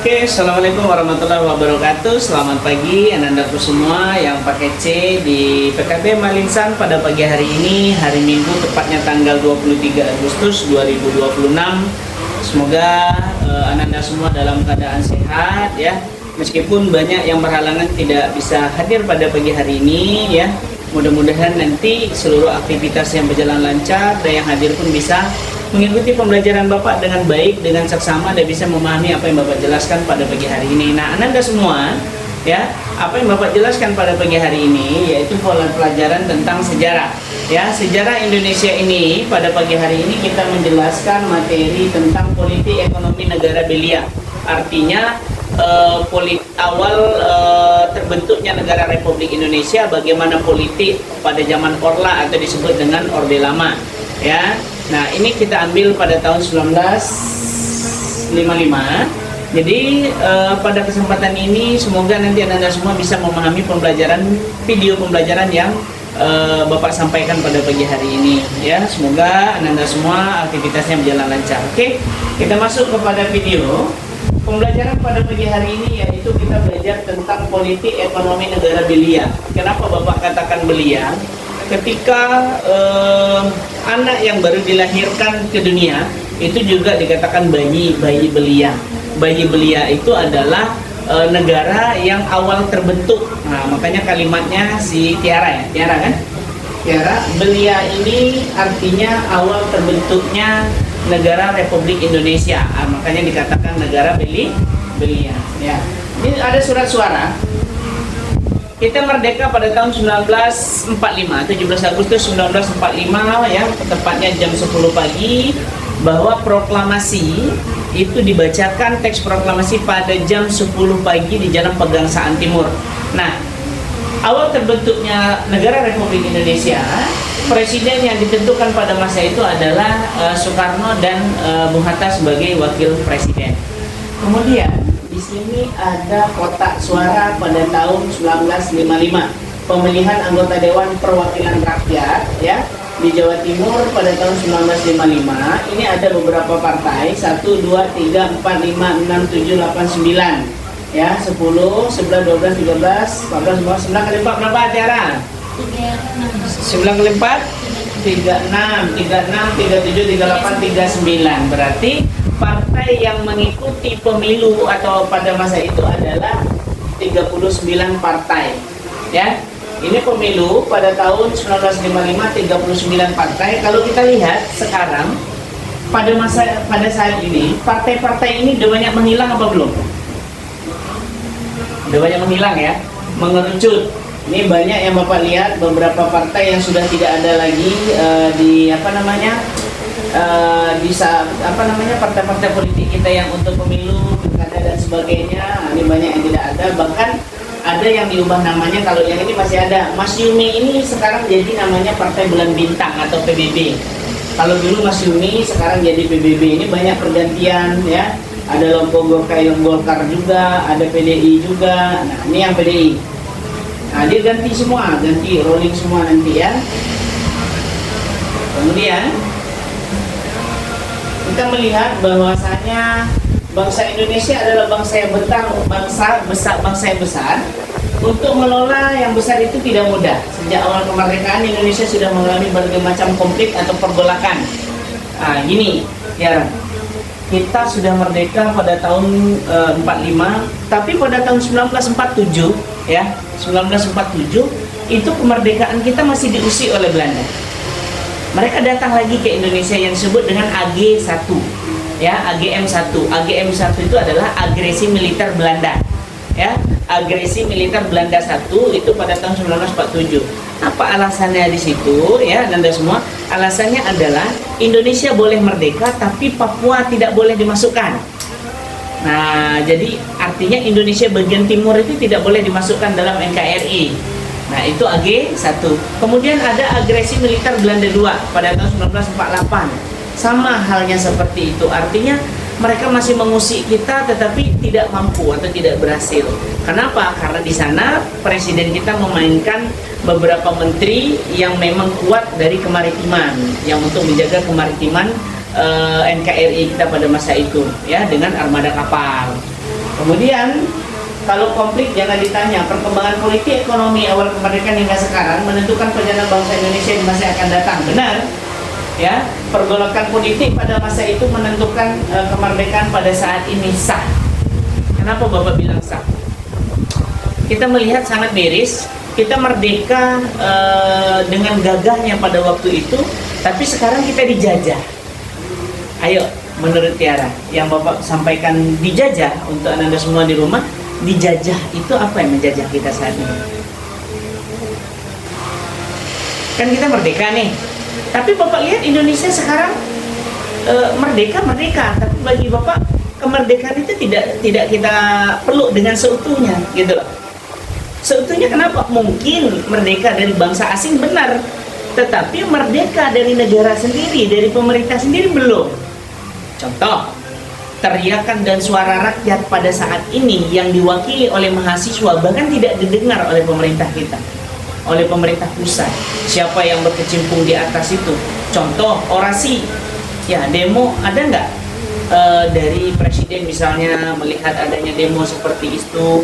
Oke, Assalamualaikum warahmatullahi wabarakatuh. Selamat pagi anak-anakku semua yang pakai C di PKB Malinsan pada pagi hari ini, hari Minggu, tepatnya tanggal 23 Agustus 2026. Semoga anak-anak semua dalam keadaan sehat ya. Meskipun banyak yang berhalangan tidak bisa hadir pada pagi hari ini ya. Mudah-mudahan nanti seluruh aktivitas yang berjalan lancar dan yang hadir pun bisa mengikuti pembelajaran Bapak dengan baik, dengan seksama, dan bisa memahami apa yang Bapak jelaskan pada pagi hari ini. Nah, Anda semua, ya, apa yang Bapak jelaskan pada pagi hari ini yaitu pola pelajaran tentang sejarah. Ya, sejarah Indonesia ini pada pagi hari ini kita menjelaskan materi tentang politik ekonomi negara belia. Artinya awal terbentuknya negara Republik Indonesia, bagaimana politik pada zaman Orla atau disebut dengan Orde Lama. Ya, nah ini kita ambil pada tahun 1955. Jadi pada kesempatan ini semoga nanti anda semua bisa memahami video pembelajaran yang Bapak sampaikan pada pagi hari ini. Ya, semoga anda semua aktivitasnya berjalan lancar. Oke, kita masuk kepada video pembelajaran pada pagi hari ini, yaitu kita belajar tentang politik ekonomi negara belia. Kenapa Bapak katakan belia? Ketika anak yang baru dilahirkan ke dunia itu juga dikatakan bayi belia. Bayi belia itu adalah negara yang awal terbentuk. Nah, makanya kalimatnya si Tiara ya, Tiara kan? Tiara, belia ini artinya awal terbentuknya negara Republik Indonesia. Makanya dikatakan negara belia. Ya. Ini ada surat suara. Kita merdeka pada tahun 1945, 17 Agustus 1945 ya, tepatnya jam 10 pagi, bahwa proklamasi itu dibacakan, teks proklamasi pada jam 10 pagi di Jalan Pegangsaan Timur. Nah, awal terbentuknya negara Republik Indonesia, presiden yang ditentukan pada masa itu adalah Soekarno dan Bung Hatta sebagai wakil presiden. Kemudian di sini ada kotak suara pada tahun 1955, pemilihan anggota Dewan Perwakilan Rakyat ya di Jawa Timur pada tahun 1955. Ini ada beberapa partai, 1, 2, 3, 4, 5, 6, 7, 8, 9 ya, 10, 11, 12, 13, 14, 15, 9 kali 4 berapa Tiara? 9 kali 4? 36, 37, 38, 39. Berarti partai yang mengikuti pemilu atau pada masa itu adalah 39 partai ya. Ini pemilu pada tahun 1955, 39 partai. Kalau kita lihat sekarang pada saat ini partai-partai ini udah banyak menghilang apa belum? Udah banyak menghilang ya, mengerucut. Ini banyak yang Bapak lihat, beberapa partai yang sudah tidak ada lagi di partai-partai politik kita yang untuk pemilu, pilkada dan sebagainya. Ini banyak yang tidak ada, bahkan ada yang diubah namanya. Kalau yang ini masih ada, Mas Yumi ini sekarang jadi namanya Partai Bulan Bintang atau PBB. Kalau dulu Mas Yumi, sekarang jadi PBB. Ini banyak pergantian ya. Ada Golkar juga, ada PDI juga. Nah, ini yang PDI. Nah, dia ganti semua, ganti rolling semua nanti ya. Kemudian kita melihat bahwasanya bangsa Indonesia adalah bangsa yang bangsa yang besar. Untuk mengelola yang besar itu tidak mudah. Sejak awal kemerdekaan Indonesia sudah mengalami berbagai macam konflik atau pergolakan. Nah, gini ya. Kita sudah merdeka pada tahun 45, tapi pada tahun 1947 ya, 1947 itu kemerdekaan kita masih diusir oleh Belanda. Mereka datang lagi ke Indonesia yang disebut dengan AG1 ya, AGM1. AGM1 itu adalah agresi militer Belanda ya, agresi militer Belanda 1 itu pada tahun 1947. Apa alasannya di situ ya Anda semua? Alasannya adalah Indonesia boleh merdeka tapi Papua tidak boleh dimasukkan. Nah, jadi artinya Indonesia bagian timur itu tidak boleh dimasukkan dalam NKRI. Nah, itu AG1. Kemudian ada agresi militer Belanda 2 pada tahun 1948. Sama halnya seperti itu. Artinya mereka masih mengusik kita tetapi tidak mampu atau tidak berhasil. Kenapa? Karena di sana presiden kita memainkan beberapa menteri yang memang kuat dari kemaritiman, yang untuk menjaga kemaritiman NKRI kita pada masa itu ya, dengan armada kapal. Kemudian kalau konflik jangan ditanya, perkembangan politik ekonomi awal kemerdekaan hingga sekarang menentukan perjalanan bangsa Indonesia di masa yang akan datang. Benar, ya. Pergolakan politik pada masa itu menentukan kemerdekaan pada saat ini sah. Kenapa Bapak bilang sah? Kita melihat sangat miris, kita merdeka dengan gagahnya pada waktu itu, tapi sekarang kita dijajah. Ayo, menurut Tiara, yang Bapak sampaikan dijajah untuk Anda semua di rumah, dijajah itu apa yang menjajah kita saat ini? Kan kita merdeka nih, tapi Bapak lihat Indonesia sekarang merdeka, tapi bagi Bapak kemerdekaan itu tidak kita peluk dengan seutuhnya, gitu loh. Seutuhnya kenapa? Mungkin merdeka dari bangsa asing benar, tetapi merdeka dari negara sendiri, dari pemerintah sendiri belum. Contoh, teriakan dan suara rakyat pada saat ini yang diwakili oleh mahasiswa bahkan tidak didengar oleh pemerintah kita, oleh pemerintah pusat. Siapa yang berkecimpung di atas itu? Contoh, orasi, ya demo ada nggak? Dari presiden misalnya melihat adanya demo seperti itu,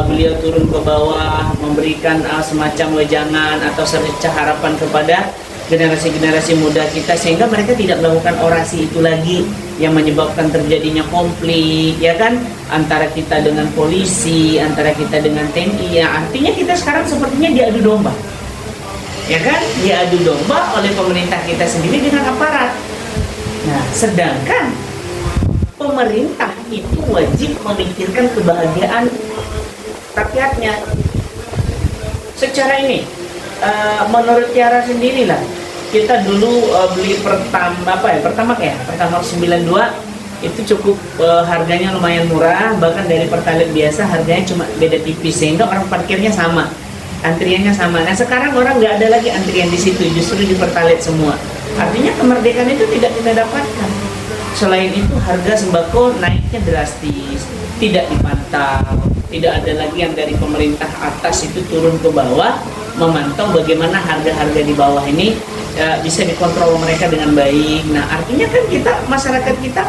beliau turun ke bawah memberikan semacam wejangan atau secerca harapan kepada generasi-generasi muda kita, sehingga mereka tidak melakukan orasi itu lagi yang menyebabkan terjadinya konflik, ya kan, antara kita dengan polisi, antara kita dengan TNI. Ya, artinya kita sekarang sepertinya diadu domba, ya kan, diadu domba oleh pemerintah kita sendiri dengan aparat. Nah, sedangkan pemerintah itu wajib memikirkan kebahagiaan rakyatnya. Secara ini, menurut Tiara sendirilah, kita dulu beli Pertamax 92 itu cukup harganya lumayan murah, bahkan dari Pertalite biasa harganya cuma beda tipis, sehingga orang parkirnya sama, antriannya sama. Nah sekarang orang nggak ada lagi antrian di situ, justru di Pertalite semua. Artinya kemerdekaan itu tidak kita dapatkan. Selain itu harga sembako naiknya drastis, tidak dipantau, tidak ada lagi yang dari pemerintah atas itu turun ke bawah memantau bagaimana harga-harga di bawah ini bisa dikontrol mereka dengan baik. Nah artinya kan kita, masyarakat kita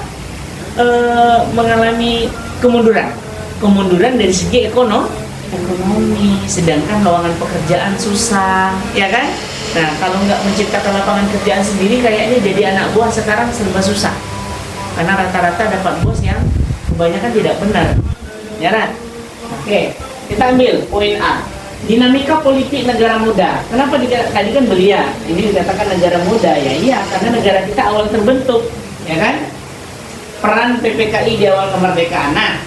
mengalami kemunduran dari segi ekonomi, sedangkan lowongan pekerjaan susah, ya kan? Nah kalau nggak menciptakan lapangan kerjaan sendiri, kayaknya jadi anak buah sekarang serba susah, karena rata-rata dapat bos yang kebanyakan tidak benar, ya kan? Oke, kita ambil poin A, dinamika politik negara muda. Kenapa tadi kan belia, ini dikatakan negara muda, ya iya, karena negara kita awal terbentuk, ya kan? Peran PPKI di awal kemerdekaan. Nah,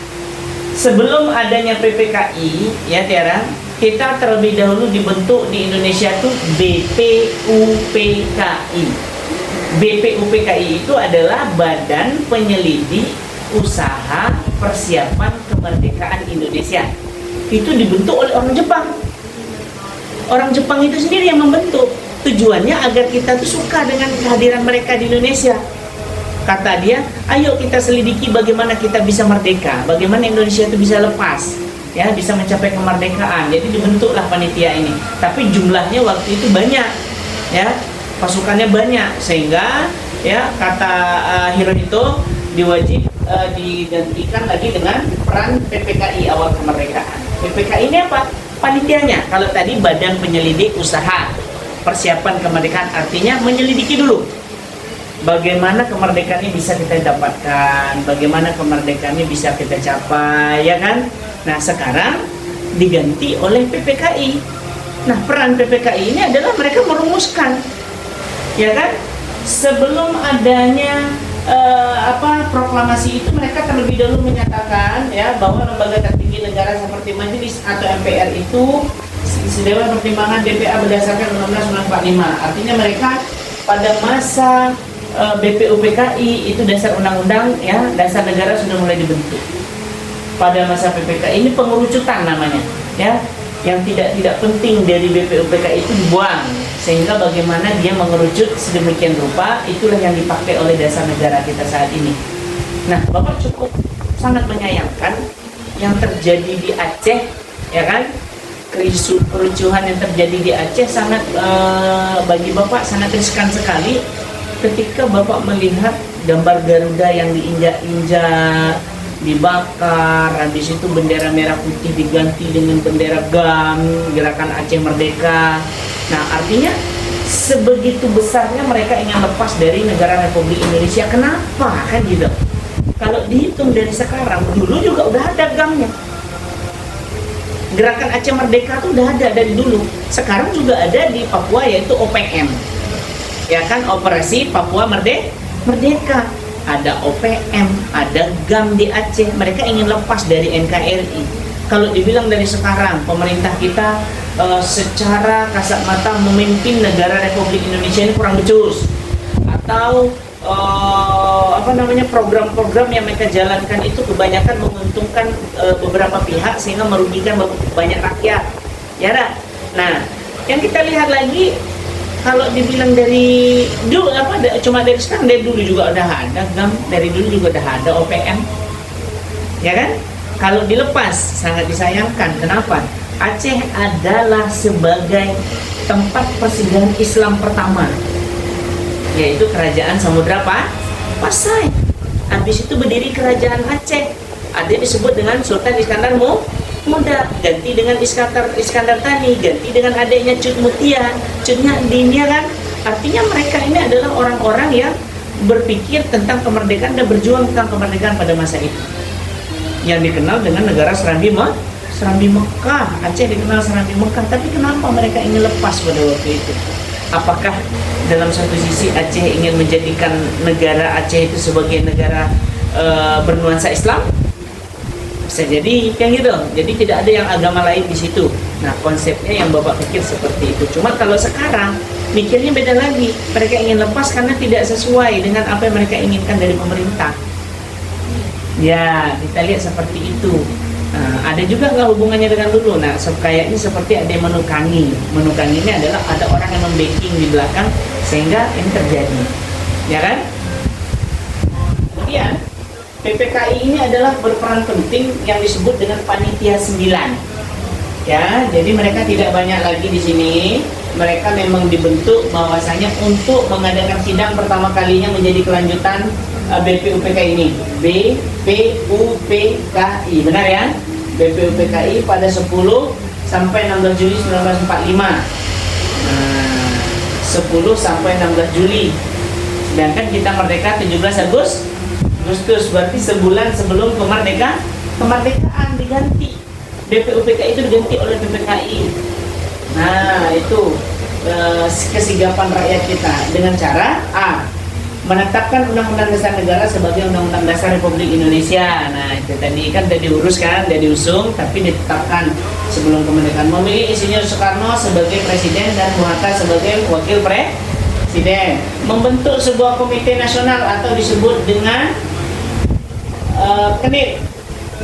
sebelum adanya PPKI, ya Tiara, kita terlebih dahulu dibentuk di Indonesia tuh BPUPKI. BPUPKI itu adalah Badan Penyelidik Usaha Persiapan Kemerdekaan Indonesia. Itu dibentuk oleh orang Jepang. Orang Jepang itu sendiri yang membentuk. Tujuannya agar kita tuh suka dengan kehadiran mereka di Indonesia. Kata dia, ayo kita selidiki bagaimana kita bisa merdeka, bagaimana Indonesia itu bisa lepas, ya, bisa mencapai kemerdekaan. Jadi dibentuklah panitia ini. Tapi jumlahnya waktu itu banyak, ya, pasukannya banyak, sehingga ya kata Hirohito digantikan lagi dengan peran PPKI awal kemerdekaan. PPKI ini apa? Panitianya. Kalau tadi Badan Penyelidik Usaha Persiapan Kemerdekaan, artinya menyelidiki dulu bagaimana kemerdekaan ini bisa kita dapatkan, bagaimana kemerdekaan ini bisa kita capai, ya kan? Nah sekarang diganti oleh PPKI. Nah peran PPKI ini adalah mereka merumuskan, ya kan? Sebelum adanya proklamasi itu, mereka terlebih dahulu menyatakan, ya, bahwa lembaga tertinggi negara seperti Majelis atau MPR itu Dewan Pertimbangan DPA berdasarkan Undang-Undang 1945. Artinya mereka pada masa BPUPKI itu dasar undang-undang, ya, dasar negara sudah mulai dibentuk. Pada masa PPKI ini pengerucutan namanya, ya, yang tidak penting dari BPUPKI itu dibuang, sehingga bagaimana dia mengerucut sedemikian rupa, itulah yang dipakai oleh dasar negara kita saat ini. Nah, Bapak cukup sangat menyayangkan yang terjadi di Aceh, ya kan? Kericuhan yang terjadi di Aceh sangat bagi Bapak sangat riskan sekali ketika Bapak melihat gambar Garuda yang diinjak-injak, dibakar, habis itu bendera merah putih diganti dengan bendera GAM, Gerakan Aceh Merdeka. Nah, artinya sebegitu besarnya mereka ingin lepas dari negara Republik Indonesia. Kenapa? Kan gitu. Kalau dihitung dari sekarang, dulu juga udah ada GAM-nya. Gerakan Aceh Merdeka itu udah ada dari dulu. Sekarang juga ada di Papua, yaitu OPM. Ya kan, Operasi Papua Merdeka. Ada OPM, ada GAM di Aceh. Mereka ingin lepas dari NKRI. Kalau dibilang dari sekarang, pemerintah kita secara kasat mata memimpin negara Republik Indonesia ini kurang becus, atau program-program yang mereka jalankan itu kebanyakan menguntungkan beberapa pihak sehingga merugikan banyak rakyat, ya dah. Nah, yang kita lihat lagi, kalau dibilang dari dulu cuma dari sekarang, dari dulu juga udah ada GAM, dari dulu juga udah ada OPM, ya kan? Kalau dilepas sangat disayangkan. Kenapa? Aceh adalah sebagai tempat persinggahan Islam pertama, yaitu Kerajaan Samudra Pasai. Habis itu berdiri Kerajaan Aceh. Ada disebut dengan Sultan Iskandar Muda, ganti dengan Iskandar Thani, ganti dengan adiknya Cut Mutia, Cutnya Dinia kan. Artinya mereka ini adalah orang-orang yang berpikir tentang kemerdekaan dan berjuang tentang kemerdekaan pada masa itu. Yang dikenal dengan negara Serambi Mekah. Aceh dikenal Serambi Mekah. Tapi kenapa mereka ingin lepas pada waktu itu? Apakah dalam satu sisi Aceh ingin menjadikan negara Aceh itu sebagai negara bernuansa Islam? Bisa jadi kayak gitu. Jadi tidak ada yang agama lain di situ. Nah, konsepnya yang Bapak pikir seperti itu. Cuma kalau sekarang mikirnya beda lagi. Mereka ingin lepas karena tidak sesuai dengan apa yang mereka inginkan dari pemerintah. Ya, kita lihat seperti itu. Nah, ada juga nggak hubungannya dengan dulu? Nah, kayaknya seperti ada yang menukangi. Menukangi ini adalah ada orang yang membacking di belakang sehingga ini terjadi, ya kan? Kemudian PPKI ini adalah berperan penting yang disebut dengan Panitia 9. Ya, jadi mereka tidak banyak lagi di sini. Mereka memang dibentuk bahwasanya untuk mengadakan sidang pertama kalinya menjadi kelanjutan BPUPK ini. BPUPKI, benar ya? BPUPKI pada 10 sampai 16 Juli 1945. 10 sampai 16 Juli. Sedangkan kita merdeka 17 Agustus, berarti sebulan sebelum kemerdekaan diganti. BPUPKI itu diganti oleh PPKI. Nah, itu kesigapan rakyat kita dengan cara menetapkan Undang-Undang Dasar Negara sebagai Undang-Undang Dasar Republik Indonesia. Nah, itu tadi kan sudah diuruskan, sudah diusung, tapi ditetapkan sebelum kemerdekaan. Memilih Insinyur Soekarno sebagai Presiden dan Bung Hatta sebagai Wakil Presiden. Membentuk sebuah komite nasional atau disebut dengan KNIP.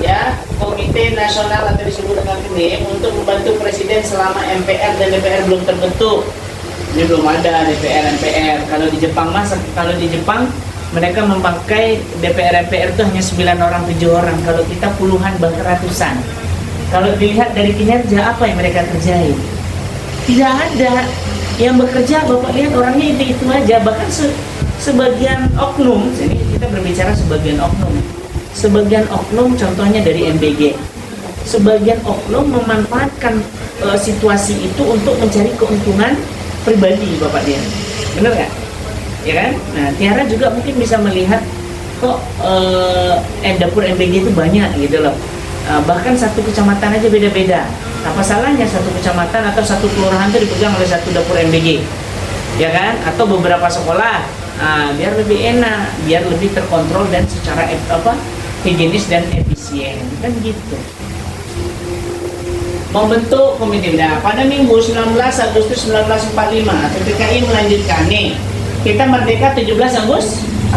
Ya, Komite Nasional atau disebut dengan KNIP untuk membantu Presiden selama MPR dan DPR belum terbentuk. Ini belum ada DPR MPR. Kalau di Jepang mereka memakai DPR MPR itu hanya 9 orang 7 orang. Kalau kita puluhan bahkan ratusan. Kalau dilihat dari kinerja, apa yang mereka kerjain? Tidak ada yang bekerja. Bapak lihat orangnya itu aja. Bahkan sebagian oknum, ini kita berbicara sebagian oknum. Sebagian oknum contohnya dari MBG. Sebagian oknum memanfaatkan situasi itu untuk mencari keuntungan pribadi, Bapak Dian. Bener nggak? Ya kan? Nah, Tiara juga mungkin bisa melihat kok dapur MBG itu banyak gitu loh. Bahkan satu kecamatan aja beda-beda. Apa salahnya satu kecamatan atau satu kelurahan itu dipegang oleh satu dapur MBG? Ya kan? Atau beberapa sekolah. Biar lebih enak, biar lebih terkontrol dan secara higienis dan efisien, kan gitu. Membentuk komite. Nah, pada Minggu 19 Agustus 1945 PPKI melanjutkan nih. Kita merdeka 17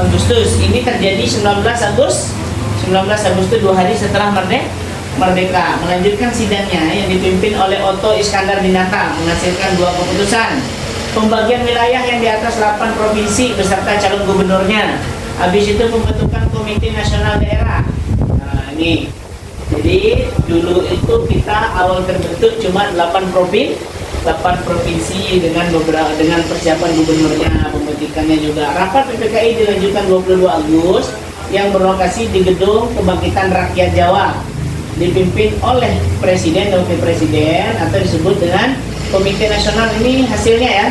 Agustus. Ini terjadi 19 Agustus 2 hari setelah merdeka. Melanjutkan sidangnya yang dipimpin oleh Otto Iskandar Dinata menghasilkan 2 keputusan. Pembagian wilayah yang di atas 8 provinsi beserta calon gubernurnya. Habis itu pembentukan Komite Nasional Daerah. Nah, ini. Jadi dulu itu kita awal terbentuk cuma 8 provinsi dengan persiapan gubernurnya, pembentukannya juga. Rapat PPKI dilanjutkan 22 Agustus yang berlokasi di Gedung Kebangkitan Rakyat Jawa, dipimpin oleh Presiden dan Wakil Presiden atau disebut dengan Komite Nasional. Ini hasilnya ya.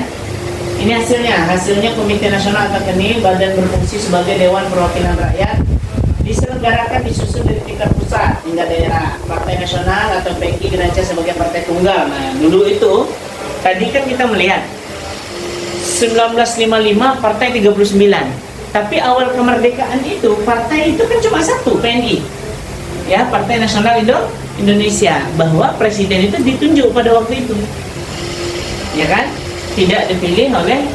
Ini hasilnya Komite Nasional atau KNI, badan berfungsi sebagai Dewan Perwakilan Rakyat, diselenggarakan disusun dari tingkat pusat hingga daerah. Partai Nasional atau PKI dirancang sebagai partai tunggal. Nah, dulu itu tadi kan kita melihat 1955 partai 39. Tapi awal kemerdekaan itu partai itu kan cuma satu, PNI. Ya, Partai Nasional Indonesia, bahwa presiden itu ditunjuk pada waktu itu. Ya kan? Tidak dipilih oleh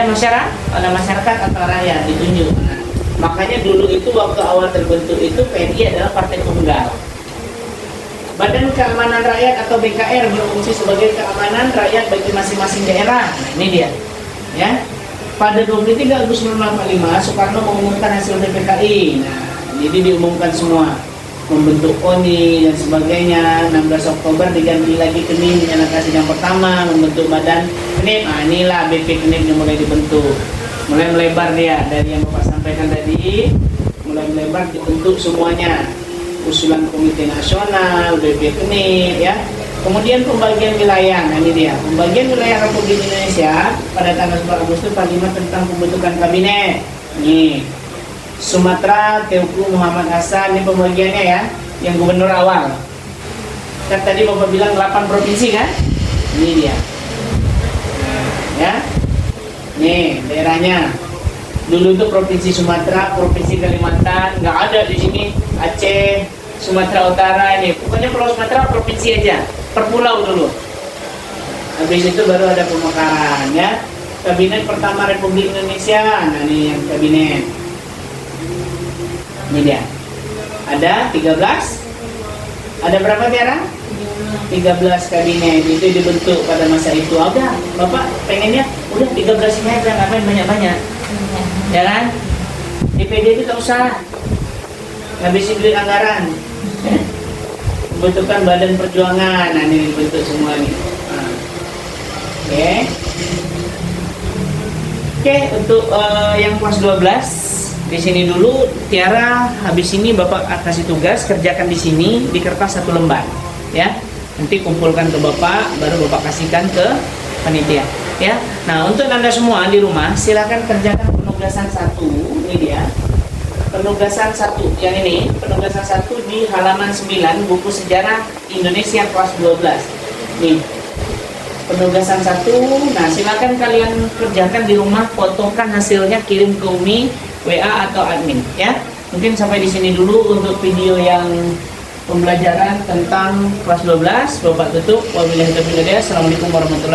masyarakat atau rakyat, ditunjuk. Nah, makanya dulu itu waktu awal terbentuk itu PNI adalah partai tunggal. Badan Keamanan Rakyat atau BKR berfungsi sebagai keamanan rakyat bagi masing-masing daerah. Nah, ini dia. Ya. Pada 23 Agustus 1945 Soekarno mengumumkan hasil DPKI. Nah, jadi diumumkan semua. Membentuk KONI dan sebagainya. 16 Oktober diganti lagi KNIM menyatakan sidang pertama, membentuk badan KNIM. Nah, inilah BP KNIM yang mulai dibentuk. Mulai melebar dia dari yang Bapak sampaikan tadi, mulai melebar, dibentuk semuanya. Usulan Komite Nasional, BP KNIM ya. Kemudian pembagian wilayah. Nah, ini dia. Pembagian wilayah Republik Indonesia pada tanggal 4 Agustus 45 tentang pembentukan kabinet. Nih. Sumatera, Teuku Muhammad Hasan, ini pembagiannya ya, yang gubernur awal. Kan tadi Bapak bilang 8 provinsi kan? Ini dia. Ya. Nih, daerahnya. Dulu itu Provinsi Sumatera, Provinsi Kalimantan, nggak ada di sini. Aceh, Sumatera Utara ini. Pokoknya Pulau Sumatera provinsi aja, per pulau dulu. Habis itu baru ada pemekaran ya. Kabinet pertama Republik Indonesia. Nah, ini yang kabinet. Ini dia. Ada 13. Ada berapa Tiara? 13 kabinet itu dibentuk pada masa itu. Udah, Bapak pengennya udah 13 ini aja, ngapain banyak-banyak. Ya kan? DPD itu tak usah. Ngabisin duit anggaran. Bentukan Badan Perjuangan. Nah, ini dibentuk semua nih. Nah. Oke, untuk yang kelas 12 di sini dulu. Tiara, habis ini Bapak kasih tugas kerjakan di sini di kertas 1 lembar ya. Nanti kumpulkan ke Bapak, baru Bapak kasihkan ke panitia ya. Nah, untuk Anda semua di rumah silakan kerjakan penugasan 1. Ini dia. Penugasan 1 yang ini, penugasan 1 di halaman 9 buku sejarah Indonesia kelas 12. Nih. Penugasan 1. Nah, silakan kalian kerjakan di rumah, fotokan hasilnya, kirim ke Umi, WA atau admin ya. Mungkin sampai di sini dulu untuk video yang pembelajaran tentang kelas 12. Bapak tutup. Wabillahi taufiq wal hidayah. Assalamualaikum warahmatullahi wabarakatuh.